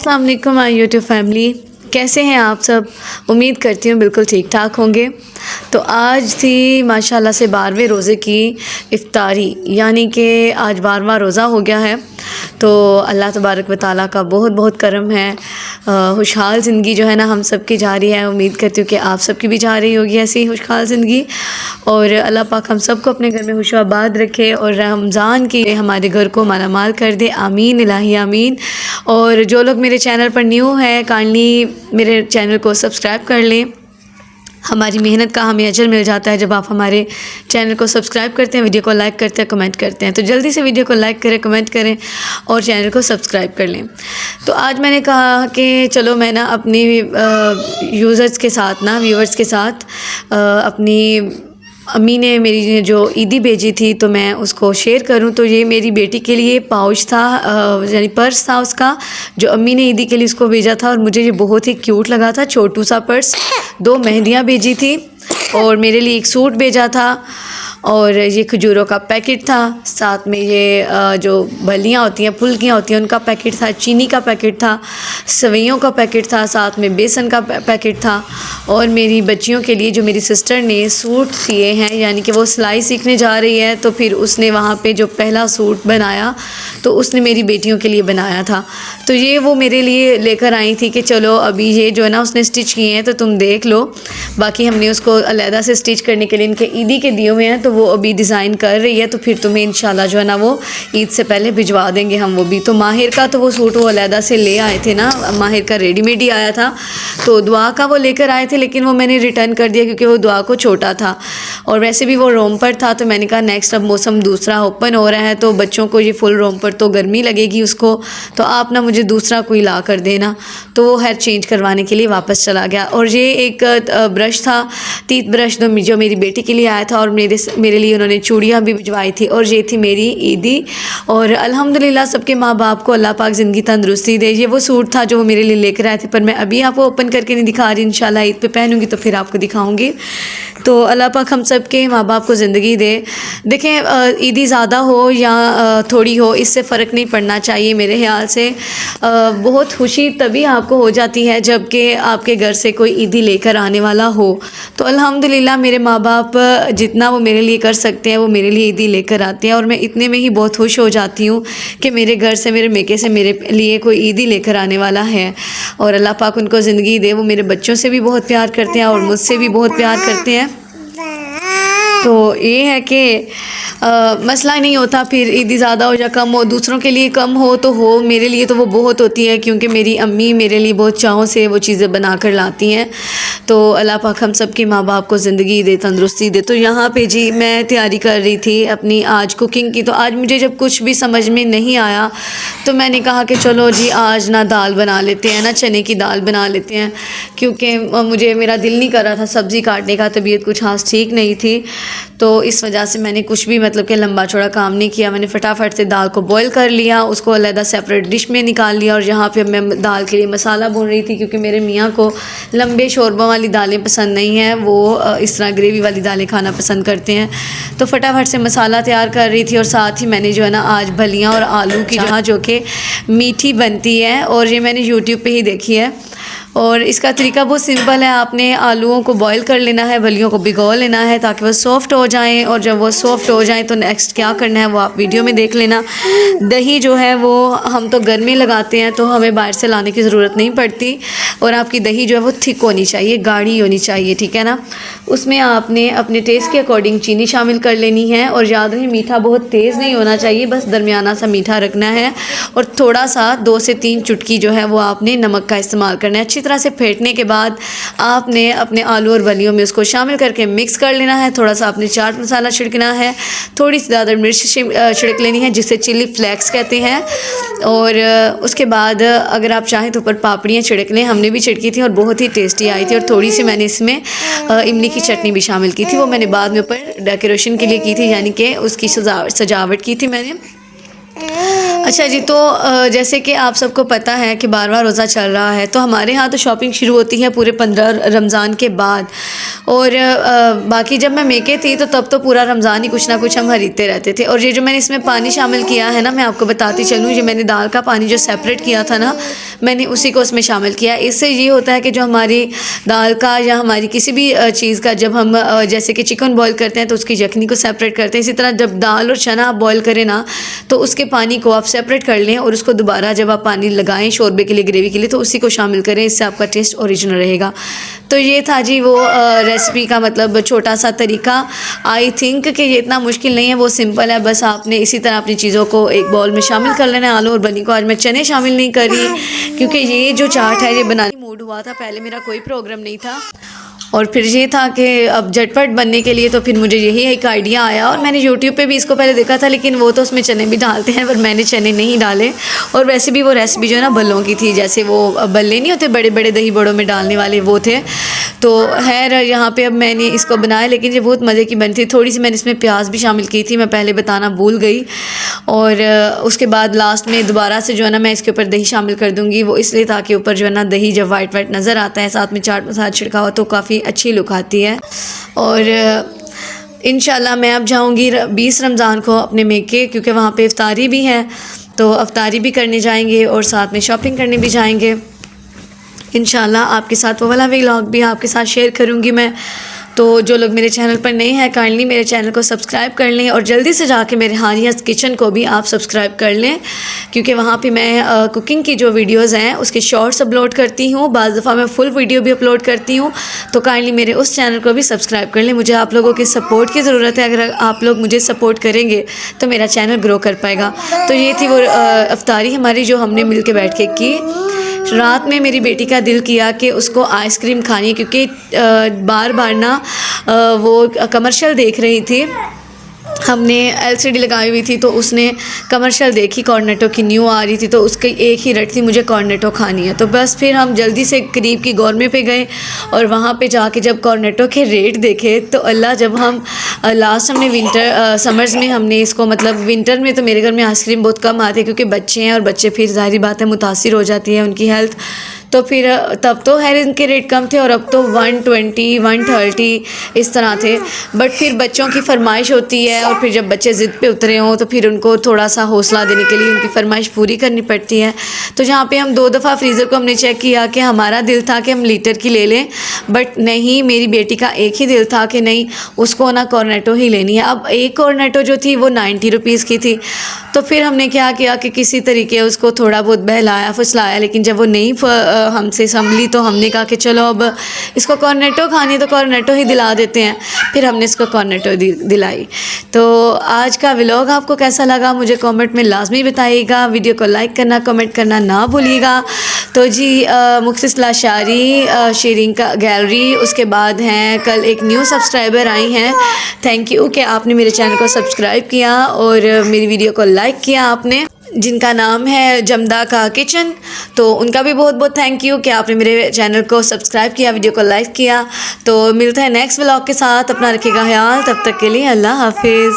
अस्सलाम वालेकुम my YouTube family, कैसे हैं आप सब। उम्मीद करती हूँ बिल्कुल ठीक ठाक होंगे। तो आज थी माशाल्लाह से 12वें रोज़े की इफ्तारी, यानी कि आज 12वां रोज़ा हो गया है। तो अल्लाह तबारक व तआला का बहुत बहुत करम है। खुशहाल ज़िंदगी जो है ना हम सब की जा रही है। उम्मीद करती हूँ कि आप सब की भी जा रही होगी ऐसी खुशहाल ज़िंदगी। और अल्लाह पाक हम सबको अपने घर में खुशआबाद रखे और रमज़ान की हमारे घर को मालामाल कर दे। आमीन इलाही आमीन। और जो लोग मेरे चैनल पर न्यू है काइंडली मेरे चैनल को सब्सक्राइब कर लें। हमारी मेहनत का हमें अजर मिल जाता है जब आप हमारे चैनल को सब्सक्राइब करते हैं, वीडियो को लाइक करते हैं, कमेंट करते हैं। तो जल्दी से वीडियो को लाइक करें, कमेंट करें और चैनल को सब्सक्राइब कर लें। तो आज मैंने कहा कि चलो मैं ना अपनी यूज़र्स के साथ ना व्यूअर्स के साथ अपनी अम्मी ने मेरी जो ईदी भेजी थी तो मैं उसको शेयर करूं। तो ये मेरी बेटी के लिए पाउच था, यानी पर्स था उसका, जो अम्मी ने ईदी के लिए उसको भेजा था। और मुझे ये बहुत ही क्यूट लगा था, छोटू सा पर्स। 2 मेहंदियाँ भेजी थी और मेरे लिए एक सूट भेजा था और ये खजूरों का पैकेट था। साथ में ये जो बलियाँ होती हैं, फुल्कियाँ होती हैं, उनका पैकेट था। चीनी का पैकेट था, सवैयों का पैकेट था, साथ में बेसन का पैकेट था। और मेरी बच्चियों के लिए जो मेरी सिस्टर ने सूट सिए हैं, यानी कि वो सिलाई सीखने जा रही है, तो फिर उसने वहाँ पे जो पहला सूट बनाया तो उसने मेरी बेटियों के लिए बनाया था। तो ये वो मेरे लिए लेकर आई थी कि चलो अभी ये जो है ना उसने स्टिच किए हैं तो तुम देख लो। बाकी हमने उसको अलहदा से स्टिच करने के लिए इनके ईदी के दिए हुए हैं, तो वो अभी डिज़ाइन कर रही है। तो फिर तुम्हें इंशाल्लाह जो है ना वो ईद से पहले भिजवा देंगे हम वो भी। तो माहिर का तो वो सूट वो अलहदा से ले आए थे ना, माहिर का रेडीमेड ही आया था। तो दुआ का वो लेकर आए थे, लेकिन वो मैंने रिटर्न कर दिया क्योंकि वो दुआ को छोटा था और वैसे भी वो रोम पर था। तो मैंने कहा नेक्स्ट अब मौसम दूसरा ओपन हो रहा है तो बच्चों को ये फुल रोम पर तो गर्मी लगेगी उसको, तो आप ना मुझे दूसरा कोई ला कर देना। तो वो हेयर चेंज करवाने के लिए वापस चला गया। और ये एक ब्रश था, टीथ ब्रश, जो मेरी बेटी के लिए आया था और मेरे लिए उन्होंने चूड़ियाँ भी भिजवाई थी। और ये थी मेरी ईदी। और अल्हम्दुलिल्लाह सबके माँ बाप को अल्लाह पाक ज़िंदगी तंदुरुस्ती दे। ये वो सूट था जो वो मेरे लिए लेकर आए थे, पर मैं अभी आपको ओपन करके नहीं दिखा रही। इंशाल्लाह ईद पे पहनूंगी तो फिर आपको दिखाऊंगी। तो अल्लाह पाक हम सब के माँ बाप को ज़िंदगी दे। देखें ईदी ज़्यादा हो या थोड़ी हो, इससे फ़र्क नहीं पड़ना चाहिए मेरे ख्याल से। बहुत खुशी तभी आपको हो जाती है जबकि आपके घर से कोई ईदी लेकर आने वाला हो। तो अल्हम्दुलिल्लाह मेरे माँ बाप जितना वो मेरे लिए कर सकते हैं वो मेरे लिए ईदी लेकर आते हैं और मैं इतने में ही बहुत खुश हो जाती हूँ कि मेरे घर से, मेरे मेके से मेरे लिए कोई ईदी लेकर आने वाला है। और अल्लाह पाक उनको ज़िंदगी दे। वो मेरे बच्चों से भी बहुत प्यार करते हैं और मुझसे भी बहुत प्यार करते हैं। तो ये है कि मसला नहीं होता फिर ईदी ज़्यादा हो या कम हो, दूसरों के लिए कम हो तो हो, मेरे लिए तो वो बहुत होती है क्योंकि मेरी अम्मी मेरे लिए बहुत चाहों से वो चीज़ें बना कर लाती हैं। तो अल्लाह पाक हम सब के माँ बाप को ज़िंदगी दे, तंदुरुस्ती दे। तो यहाँ पे जी मैं तैयारी कर रही थी अपनी आज कुकिंग की। तो आज मुझे जब कुछ भी समझ में नहीं आया तो मैंने कहा कि चलो जी आज ना दाल बना लेते हैं, ना चने की दाल बना लेते हैं, क्योंकि मुझे मेरा दिल नहीं कर रहा था सब्ज़ी काटने का, तबीयत कुछ खास ठीक नहीं थी। तो इस वजह से मैंने कुछ भी मतलब कि लंबा चौड़ा काम नहीं किया। मैंने फटाफट से दाल को बॉईल कर लिया, उसको अलग सेपरेट डिश में निकाल लिया। और यहाँ पे मैं दाल के लिए मसाला भून रही थी क्योंकि मेरे मियाँ को लंबे शोरबों वाली दालें पसंद नहीं हैं, वो इस तरह ग्रेवी वाली दालें खाना पसंद करते हैं। तो फटाफट से मसाला तैयार कर रही थी और साथ ही मैंने जो है ना आज फलियाँ और आलू की जहाँ जो कि मीठी बनती है और ये मैंने यूट्यूब पर ही देखी है। और इसका तरीका बहुत सिंपल है, आपने आलूओं को बॉईल कर लेना है, फलियों को भिगो लेना है ताकि वो सॉफ़्ट हो जाएं। और जब वो सॉफ़्ट हो जाएं तो नेक्स्ट क्या करना है वो आप वीडियो में देख लेना। दही जो है वो हम तो घर में लगाते हैं तो हमें बाहर से लाने की ज़रूरत नहीं पड़ती। और आपकी दही जो है वो थिक होनी चाहिए, गाढ़ी होनी चाहिए, ठीक है ना। उसमें आपने अपने टेस्ट के अकॉर्डिंग चीनी शामिल कर लेनी है। और याद रहे मीठा बहुत तेज़ नहीं होना चाहिए, बस दरमियाना सा मीठा रखना है। और थोड़ा सा 2 से 3 चुटकी जो है वो आपने नमक का इस्तेमाल करना है। अच्छी तरह से फेंटने के बाद आपने अपने आलू और फलियों में उसको शामिल करके मिक्स कर लेना है। थोड़ा सा आपने चाट मसाला छिड़कना है, थोड़ी सी ज़्यादा मिर्च छिड़क लेनी है जिसे चिली फ्लेक्स कहते हैं। और उसके बाद अगर आप चाहें तो ऊपर पापड़ियाँ छिड़क लें, हमने भी छिड़की थी और बहुत ही टेस्टी आई थी। और थोड़ी सी मैंने इसमें इमली की चटनी भी शामिल की थी, वो मैंने बाद में ऊपर डेकोरेशन के लिए की थी, यानी कि उसकी सजावट की थी मैंने। अच्छा जी, तो जैसे कि आप सबको पता है कि 12वां रोज़ा चल रहा है, तो हमारे यहाँ तो शॉपिंग शुरू होती है पूरे 15 रमज़ान के बाद। और बाकी जब मैं मेके थी तो तब तो पूरा रमज़ान ही कुछ ना कुछ हम खरीदते रहते थे। और ये जो मैंने इसमें पानी शामिल किया है ना, मैं आपको बताती चलूँ, ये मैंने दाल का पानी जो सेपरेट किया था ना, मैंने उसी को उसमें शामिल किया। इससे ये होता है कि जो हमारी दाल का या हमारी किसी भी चीज़ का जब हम जैसे कि चिकन बॉईल करते हैं तो उसकी यखनी को सेपरेट करते हैं, इसी तरह जब दाल और चना आप बॉईल करें ना तो उसके पानी को आप सेपरेट कर लें और उसको दोबारा जब आप पानी लगाएं शोरबे के लिए, ग्रेवी के लिए, तो उसी को शामिल करें। इससे आपका टेस्ट ओरिजिनल रहेगा। तो ये था जी वो रेसिपी का मतलब छोटा सा तरीका। आई थिंक कि ये इतना मुश्किल नहीं है, वो सिंपल है। बस आपने इसी तरह अपनी चीज़ों को एक बाउल में शामिल कर लेना है। आलू और बनी को आज मैं चने शामिल नहीं कर रही क्योंकि ये जो चाट है ये बनाने मूड हुआ था, पहले मेरा कोई प्रोग्राम नहीं था। और फिर ये था कि अब झटपट बनने के लिए तो फिर मुझे यही एक आइडिया आया। और मैंने यूट्यूब पे भी इसको पहले देखा था, लेकिन वो तो उसमें चने भी डालते हैं, पर मैंने चने नहीं डाले। और वैसे भी वो रेसिपी जो है ना बल्लों की थी, जैसे वो बल्ले नहीं होते बड़े बड़े दही बड़ों में डालने वाले, वो थे। तो खैर यहाँ पे अब मैंने इसको बनाया, लेकिन ये बहुत मज़े की बनी थी। थोड़ी सी मैंने इसमें प्याज भी शामिल की थी, मैं पहले बताना भूल गई। और उसके बाद लास्ट में दोबारा से जो है ना मैं इसके ऊपर दही शामिल कर दूँगी, वो इसलिए ताकि ऊपर जो है ना दही जब वाइट वाइट नज़र आता है, साथ में चाट मसाला छिड़का हो तो काफ़ी अच्छी लुक आती है। और इंशाल्लाह मैं अब जाऊँगी 20 रमज़ान को अपने मेके, क्योंकि वहाँ पे इफ्तारी भी है, तो इफ्तारी भी करने जाएंगे और साथ में शॉपिंग करने भी जाएंगे। इंशाल्लाह आपके साथ वो वाला व्लॉग भी आपके साथ शेयर करूँगी मैं। तो जो लोग मेरे चैनल पर नए हैं, काइंडली मेरे चैनल को सब्सक्राइब कर लें और जल्दी से जाके मेरे हानियाज़ किचन को भी आप सब्सक्राइब कर लें, क्योंकि वहाँ पे मैं कुकिंग की जो वीडियोज़ हैं उसके शॉर्ट्स अपलोड करती हूँ, बाज़ दफ़ा मैं फुल वीडियो भी अपलोड करती हूँ। तो काइंडली मेरे उस चैनल को भी सब्सक्राइब कर लें। मुझे आप लोगों की सपोर्ट की ज़रूरत है। अगर आप लोग मुझे सपोर्ट करेंगे तो मेरा चैनल ग्रो कर पाएगा। तो ये थी वो इफ्तारी हमारी जो हमने मिल के बैठ के की। रात में मेरी बेटी का दिल किया कि उसको आइसक्रीम खानी है, क्योंकि बार बार ना वो कमर्शियल देख रही थी। हमने एलसीडी लगाई हुई थी तो उसने कमर्शियल देखी, कॉर्नेटो की न्यू आ रही थी, तो उसकी एक ही रट थी मुझे कॉर्नेटो खानी है। तो बस फिर हम जल्दी से करीब की गौरमे पे गए और वहाँ पे जाके जब कॉर्नेटो के रेट देखे तो अल्लाह, जब हम लास्ट हमने समर्स में हमने इसको मतलब विंटर में तो मेरे घर में आइसक्रीम बहुत कम आती है, क्योंकि बच्चे हैं और बच्चे फिर ज़ाहिर बात है मुतासिर हो जाती है उनकी हेल्थ। तो फिर तब तो खैर इनके रेट कम थे और अब तो 120 130 इस तरह थे। बट फिर बच्चों की फरमाइश होती है और फिर जब बच्चे ज़िद पे उतरे हों तो फिर उनको थोड़ा सा हौसला देने के लिए उनकी फरमाइश पूरी करनी पड़ती है। तो जहाँ पे हम 2 दफ़ा फ्रीज़र को हमने चेक किया कि हमारा दिल था कि हम लीटर की ले लें, बट नहीं, मेरी बेटी का एक ही दिल था कि नहीं, उसको ना कॉर्नेटो ही लेनी है। अब एक कॉर्नेटो जो थी वो 90 रुपीज़ की थी। तो फिर हमने क्या किया कि किसी तरीके उसको थोड़ा बहुत बहलाया फुसलाया, लेकिन जब वो नहीं हमसे संभली तो हमने कहा कि चलो अब इसको कॉर्नेटो खानी है तो कॉर्नेटो ही दिला देते हैं। फिर हमने इसको कॉर्नेटो दिलाई। तो आज का व्लॉग आपको कैसा लगा मुझे कमेंट में लाजमी बताइएगा। वीडियो को लाइक करना, कमेंट करना ना भूलिएगा। तो जी मुख्तसर शायरी शेयरिंग का गैलरी, उसके बाद हैं कल एक न्यू सब्सक्राइबर आई हैं। थैंक यू कि आपने मेरे चैनल को सब्सक्राइब किया और मेरी वीडियो को लाइक किया आपने, जिनका नाम है जमदा का किचन। तो उनका भी बहुत बहुत थैंक यू कि आपने मेरे चैनल को सब्सक्राइब किया, वीडियो को लाइक किया। तो मिलते हैं नेक्स्ट व्लॉग के साथ। अपना रखिएगा ख्याल, तब तक के लिए अल्लाह हाफिज़।